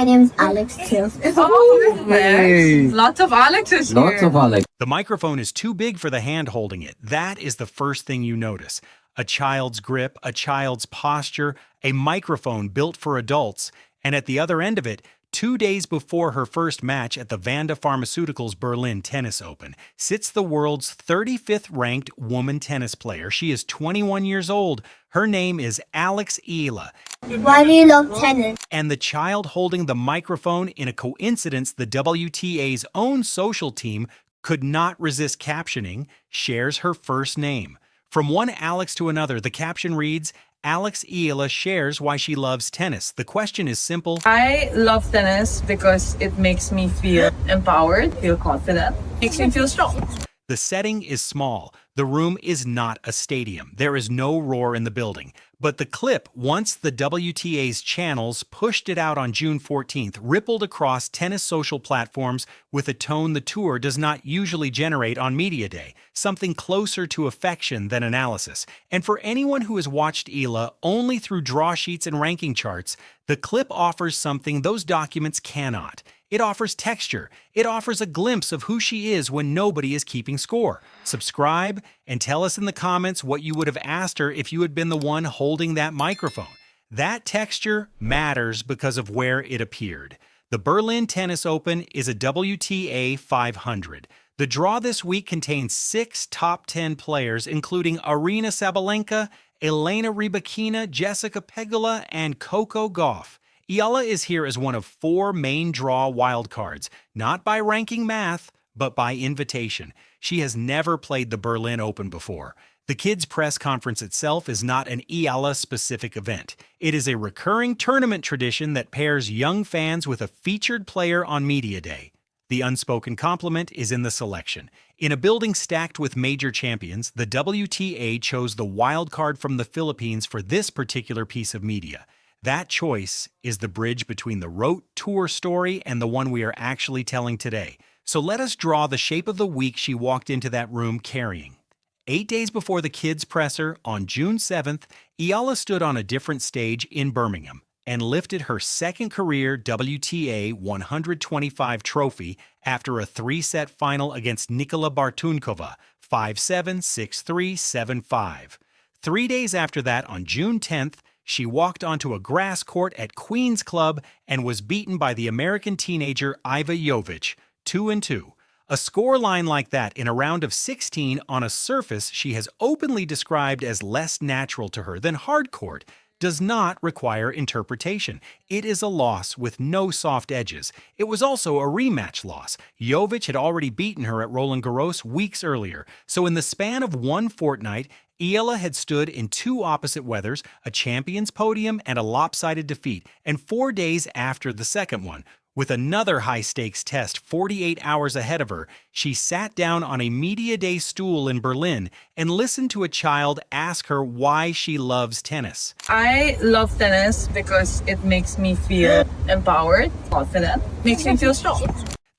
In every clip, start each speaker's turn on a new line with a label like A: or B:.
A: My name is Alex Eala.
B: Oh,
C: Hey.
B: lots of Alexes here.
C: Lots of Alex.
D: The microphone is too big for the hand holding it. That is the first thing you notice. A child's grip, a child's posture, a microphone built for adults, and at the other end of it, 2 days before her first match at the Vanda Pharmaceuticals Berlin Tennis Open, sits the world's 35th ranked woman tennis player. She is 21 years old. Her name is Alex Eala.
A: Why do you love tennis?
D: And the child holding the microphone, in a coincidence the WTA's own social team could not resist captioning, shares her first name. From one Alex to another, the caption reads, Alex Eala shares why she loves tennis. The question is simple.
B: I love tennis because it makes me feel empowered, feel confident, makes me feel strong.
D: The setting is small. The room is not a stadium. There is no roar in the building. But the clip, once the WTA's channels pushed it out on June 14th, rippled across tennis social platforms with a tone the tour does not usually generate on Media Day, something closer to affection than analysis. And for anyone who has watched Eala only through draw sheets and ranking charts, the clip offers something those documents cannot. It offers texture. It offers a glimpse of who she is when nobody is keeping score. Subscribe and tell us in the comments what you would have asked her if you had been the one holding that microphone. That texture matters because of where it appeared. The Berlin Tennis Open is a WTA 500. The draw this week contains 6 top 10 players, including Aryna Sabalenka, Elena Rybakina, Jessica Pegula, and Coco Gauff. Eala is here as one of 4 main draw wildcards, not by ranking math, but by invitation. She has never played the Berlin Open before. The kids' press conference itself is not an Eala-specific event. It is a recurring tournament tradition that pairs young fans with a featured player on Media Day. The unspoken compliment is in the selection. In a building stacked with major champions, the WTA chose the wildcard from the Philippines for this particular piece of media. That choice is the bridge between the rote tour story and the one we are actually telling today. So let us draw the shape of the week she walked into that room carrying. 8 days before the kids' presser, on June 7th, Eala stood on a different stage in Birmingham and lifted her second career WTA 125 trophy after a 3-set final against Nikola Bartunkova, 5-7, 6-3, 7-5. 3 days after that, on June 10th, she walked onto a grass court at Queen's Club and was beaten by the American teenager Iva Jovic, 2-2. A scoreline like that in a round of 16 on a surface she has openly described as less natural to her than hard court does not require interpretation. It is a loss with no soft edges. It was also a rematch loss. Jovic had already beaten her at Roland Garros weeks earlier, so in the span of one fortnight, Eala had stood in 2 opposite weathers, a champion's podium and a lopsided defeat, and 4 days after the second one, with another high-stakes test 48 hours ahead of her, she sat down on a Media Day stool in Berlin and listened to a child ask her why she loves tennis.
B: I love tennis because it makes me feel empowered, confident, makes me feel strong.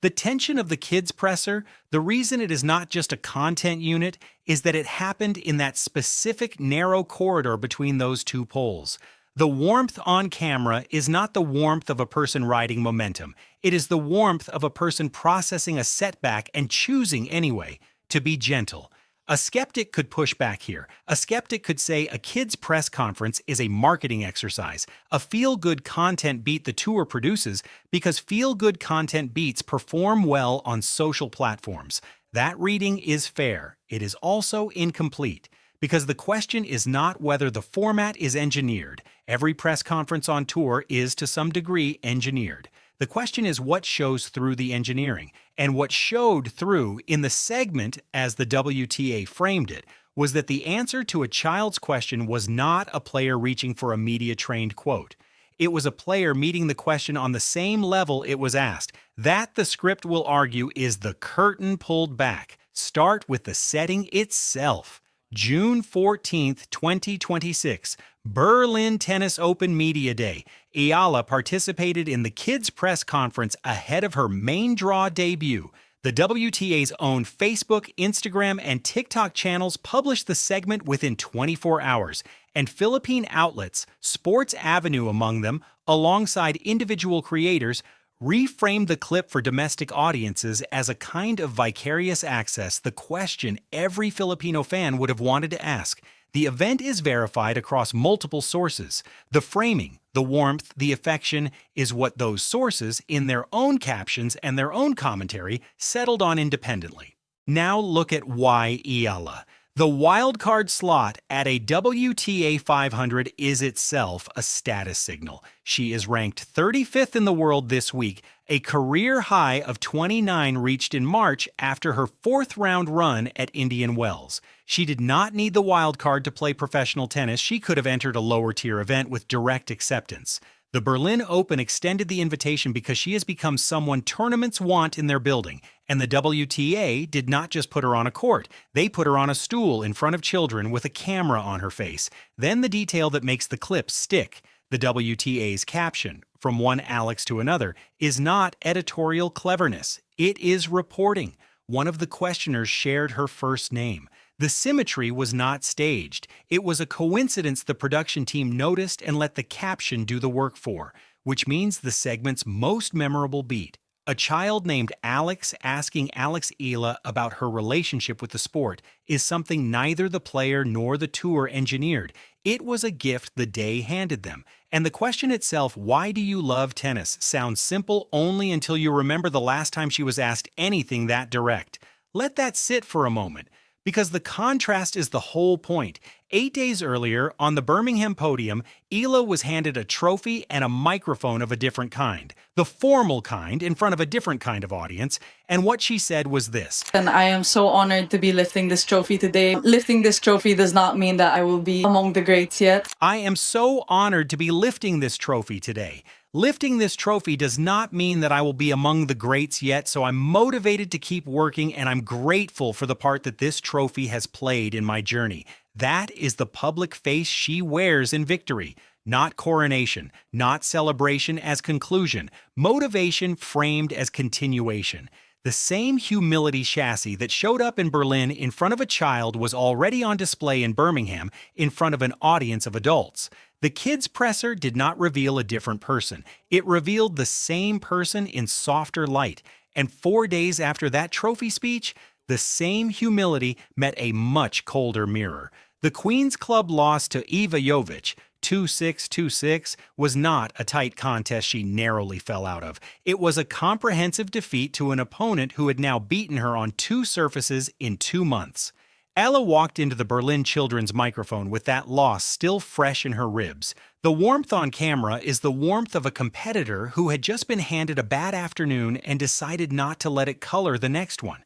D: The tension of the kids' presser, the reason it is not just a content unit, is that it happened in that specific narrow corridor between those 2 poles. The warmth on camera is not the warmth of a person riding momentum. It is the warmth of a person processing a setback and choosing anyway to be gentle. A skeptic could push back here. A skeptic could say a kid's press conference is a marketing exercise, a feel-good content beat the tour produces because feel-good content beats perform well on social platforms. That reading is fair. It is also incomplete. Because the question is not whether the format is engineered. Every press conference on tour is, to some degree, engineered. The question is what shows through the engineering. And what showed through in the segment, as the WTA framed it, was that the answer to a child's question was not a player reaching for a media-trained quote. It was a player meeting the question on the same level it was asked. That, the script will argue, is the curtain pulled back. Start with the setting itself. June 14th, 2026, Berlin Tennis Open Media Day. Eala participated in the kids' press conference ahead of her main draw debut. The WTA's own Facebook, Instagram, and TikTok channels published the segment within 24 hours, and Philippine outlets, Sports Avenue among them, alongside individual creators, reframed the clip for domestic audiences as a kind of vicarious access, the question every Filipino fan would have wanted to ask. The event is verified across multiple sources. The framing, the warmth, the affection is what those sources, in their own captions and their own commentary, settled on independently. Now look at Eala. The wildcard slot at a WTA 500 is itself a status signal. She is ranked 35th in the world this week, a career high of 29 reached in March after her fourth-round run at Indian Wells. She did not need the wildcard to play professional tennis. She could have entered a lower-tier event with direct acceptance. The Berlin Open extended the invitation because she has become someone tournaments want in their building, and the WTA did not just put her on a court. They put her on a stool in front of children with a camera on her face. Then the detail that makes the clip stick. The WTA's caption, from one Alex to another, is not editorial cleverness. It is reporting. One of the questioners shared her first name. The symmetry was not staged. It was a coincidence the production team noticed and let the caption do the work for, which means the segment's most memorable beat. A child named Alex asking Alex Eala about her relationship with the sport is something neither the player nor the tour engineered. It was a gift the day handed them. And the question itself, why do you love tennis, sounds simple only until you remember the last time she was asked anything that direct. Let that sit for a moment. Because the contrast is the whole point. 8 days earlier, on the Birmingham podium, Eala was handed a trophy and a microphone of a different kind. The formal kind, in front of a different kind of audience. And what she said was this.
C: And I am so honored to be lifting this trophy today. Lifting this trophy does not mean that I will be among the greats yet.
D: I am so honored to be lifting this trophy today. Lifting this trophy does not mean that I will be among the greats yet, so I'm motivated to keep working, and I'm grateful for the part that this trophy has played in my journey. That is the public face she wears in victory. Not coronation, not celebration as conclusion, motivation framed as continuation. The same humility chassis that showed up in Berlin in front of a child was already on display in Birmingham in front of an audience of adults. The kids' presser did not reveal a different person. It revealed the same person in softer light. And 4 days after that trophy speech, the same humility met a much colder mirror. The Queen's Club loss to Eva Jovic, 2-6, 2-6, was not a tight contest she narrowly fell out of. It was a comprehensive defeat to an opponent who had now beaten her on 2 surfaces in 2 months. Ella walked into the Berlin Children's microphone with that loss still fresh in her ribs. The warmth on camera is the warmth of a competitor who had just been handed a bad afternoon and decided not to let it color the next one.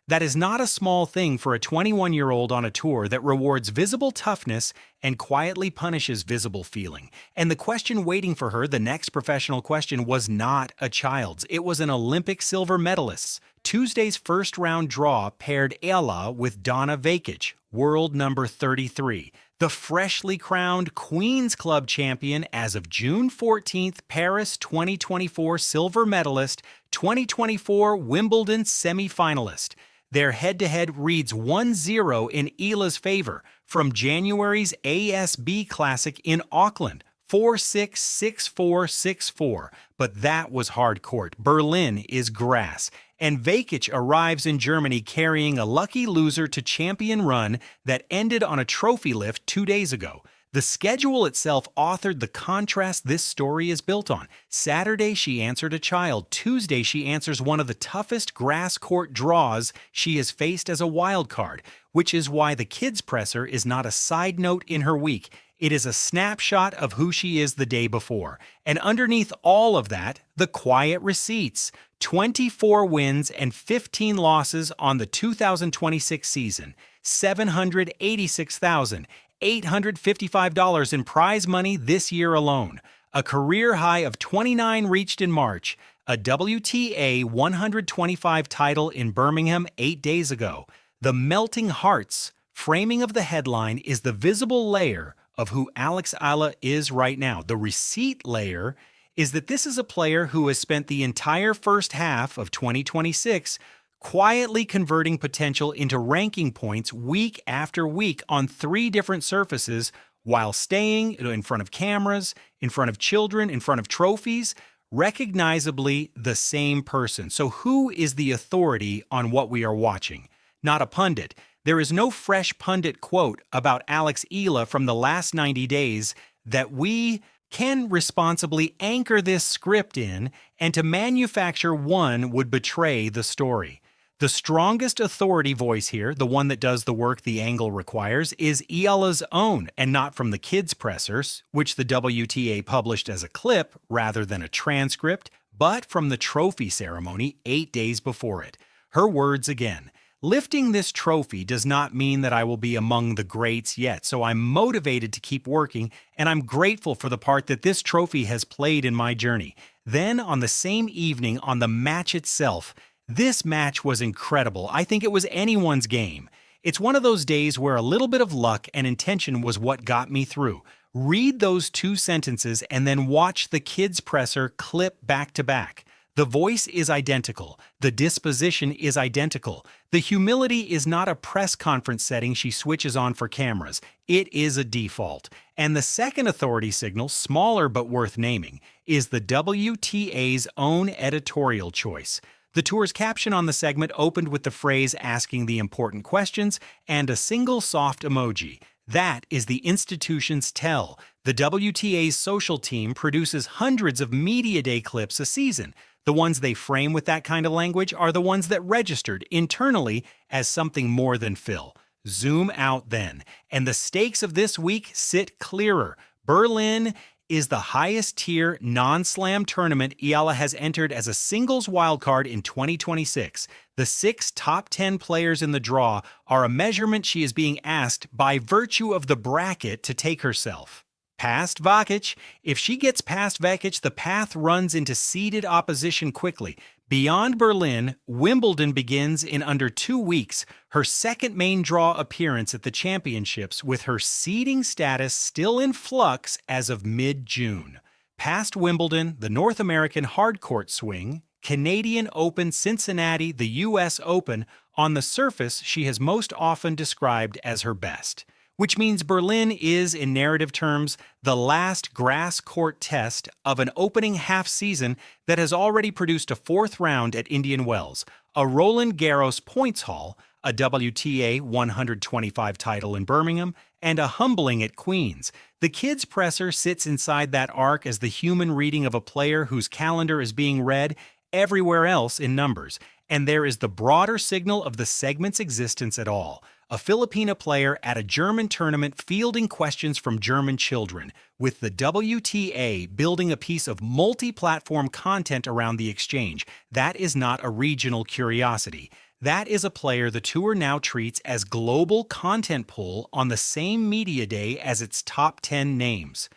D: That is not a small thing for a 21-year-old on a tour that rewards visible toughness and quietly punishes visible feeling. And the question waiting for her, the next professional question, was not a child's. It was an Olympic silver medalist's. Tuesday's first-round draw paired Eala with Donna Vekic, world number 33, the freshly crowned Queen's Club champion as of June 14th, Paris 2024 silver medalist, 2024 Wimbledon semifinalist. Their head-to-head reads 1-0 in Eala's favor from January's ASB Classic in Auckland, 4-6, 6-4, 6-4. But that was hard court. Berlin is grass. And Vekic arrives in Germany carrying a lucky loser to champion run that ended on a trophy lift 2 days ago. The schedule itself authored the contrast this story is built on. Saturday, she answered a child. Tuesday, she answers one of the toughest grass court draws she has faced as a wild card, which is why the kids' presser is not a side note in her week. It is a snapshot of who she is the day before. And underneath all of that, the quiet receipts. 24 wins and 15 losses on the 2026 season. $786,855 in prize money this year alone. A career high of 29 reached in March. A WTA 125 title in Birmingham 8 days ago. The melting hearts framing of the headline is the visible layer of who Alex Eala is right now. The receipt layer is that this is a player who has spent the entire first half of 2026 quietly converting potential into ranking points week after week on 3 different surfaces while staying in front of cameras, in front of children, in front of trophies, recognizably the same person. So who is the authority on what we are watching? Not a pundit. There is no fresh pundit quote about Alex Eala from the last 90 days that we can responsibly anchor this script in, and to manufacture one would betray the story. The strongest authority voice here, the one that does the work the angle requires, is Eala's own, and not from the kids' pressers, which the WTA published as a clip rather than a transcript, but from the trophy ceremony 8 days before it. Her words again. Lifting this trophy does not mean that I will be among the greats yet, so I'm motivated to keep working, and I'm grateful for the part that this trophy has played in my journey. Then, on the same evening, on the match itself, this match was incredible. I think it was anyone's game. It's one of those days where a little bit of luck and intention was what got me through. Read those 2 sentences and then watch the kids' presser clip back to back. The voice is identical. The disposition is identical. The humility is not a press conference setting she switches on for cameras. It is a default. And the second authority signal, smaller but worth naming, is the WTA's own editorial choice. The tour's caption on the segment opened with the phrase asking the important questions and a single soft emoji. That is the institution's tell. The WTA's social team produces hundreds of Media Day clips a season. The ones they frame with that kind of language are the ones that registered internally as something more than fill. Zoom out then, and the stakes of this week sit clearer. Berlin is the highest tier non-slam tournament Eala has entered as a singles wildcard in 2026. The 6 top 10 players in the draw are a measurement she is being asked by virtue of the bracket to take herself. Past Vakic. If she gets past Vakic, the path runs into seeded opposition quickly. Beyond Berlin, Wimbledon begins in under 2 weeks, her second main draw appearance at the championships, with her seeding status still in flux as of mid-June. Past Wimbledon, the North American hardcourt swing, Canadian Open, Cincinnati, the U.S. Open, on the surface she has most often described as her best. Which means Berlin is, in narrative terms, the last grass court test of an opening half season that has already produced a 4th round at Indian Wells, a Roland Garros points haul, a WTA 125 title in Birmingham, and a humbling at Queens. The kids' presser sits inside that arc as the human reading of a player whose calendar is being read everywhere else in numbers. And there is the broader signal of the segment's existence at all. A Filipina player at a German tournament fielding questions from German children, with the WTA building a piece of multi-platform content around the exchange. That is not a regional curiosity. That is a player the tour now treats as global content pull on the same media day as its top 10 names.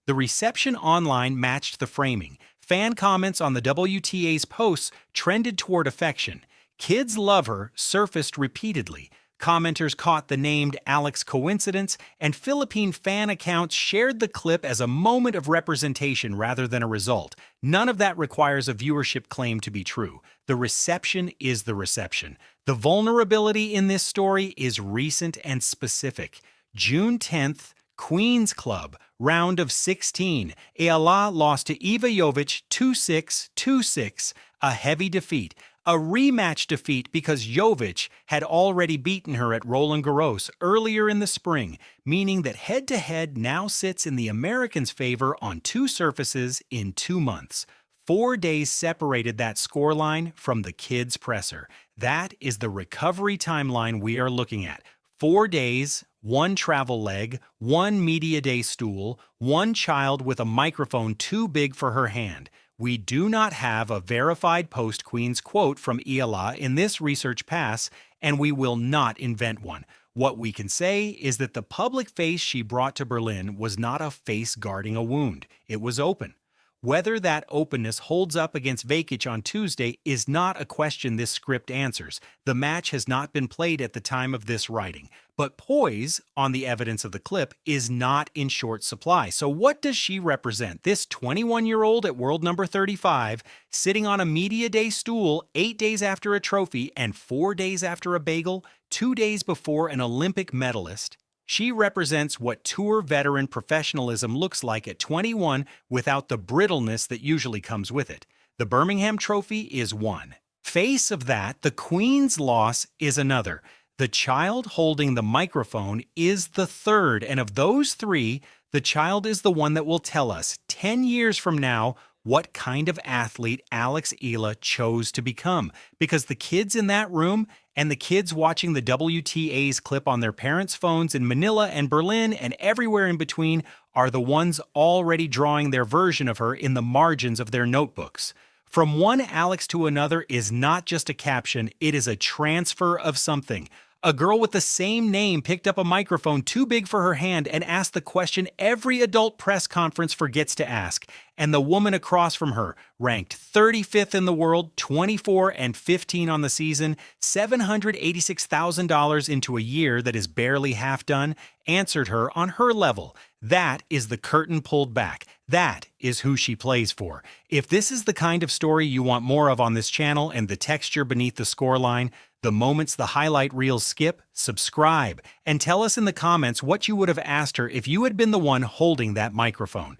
D: The reception online matched the framing. Fan comments on the WTA's posts trended toward affection. Kids love her surfaced repeatedly. Commenters caught the named Alex coincidence, and Philippine fan accounts shared the clip as a moment of representation rather than a result. None of that requires a viewership claim to be true. The reception is the reception. The vulnerability in this story is recent and specific. June 10th, Queens Club, round of 16. Eala lost to Iva Jovic 2-6, 2-6, a heavy defeat. A rematch defeat because Jovic had already beaten her at Roland Garros earlier in the spring, meaning that head-to-head now sits in the Americans' favor on 2 surfaces in 2 months. 4 days separated that scoreline from the kids' presser. That is the recovery timeline we are looking at. 4 days, 1 travel leg, 1 media day stool, 1 child with a microphone too big for her hand. We do not have a verified post-Queens quote from Eala in this research pass, and we will not invent one. What we can say is that the public face she brought to Berlin was not a face guarding a wound. It was open. Whether that openness holds up against Vakic on Tuesday is not a question this script answers. The match has not been played at the time of this writing. But poise, on the evidence of the clip, is not in short supply. So what does she represent? This 21-year-old at world number 35, sitting on a media day stool 8 days after a trophy and 4 days after a bagel, 2 days before an Olympic medalist. She represents what tour veteran professionalism looks like at 21 without the brittleness that usually comes with it. The Birmingham Trophy is one. Face of that, the Queen's loss is another. The child holding the microphone is the third, and of those three, the child is the one that will tell us 10 years from now what kind of athlete Alex Eala chose to become. Because the kids in that room and the kids watching the WTA's clip on their parents' phones in Manila and Berlin and everywhere in between are the ones already drawing their version of her in the margins of their notebooks. From one Alex to another is not just a caption, it is a transfer of something. A girl with the same name picked up a microphone too big for her hand and asked the question every adult press conference forgets to ask. And the woman across from her, ranked 35th in the world, 24 and 15 on the season, $786,000 into a year that is barely half done, answered her on her level. That is the curtain pulled back. That is who she plays for. If this is the kind of story you want more of on this channel and the texture beneath the scoreline, the moments the highlight reels skip, subscribe, and tell us in the comments what you would have asked her if you had been the one holding that microphone.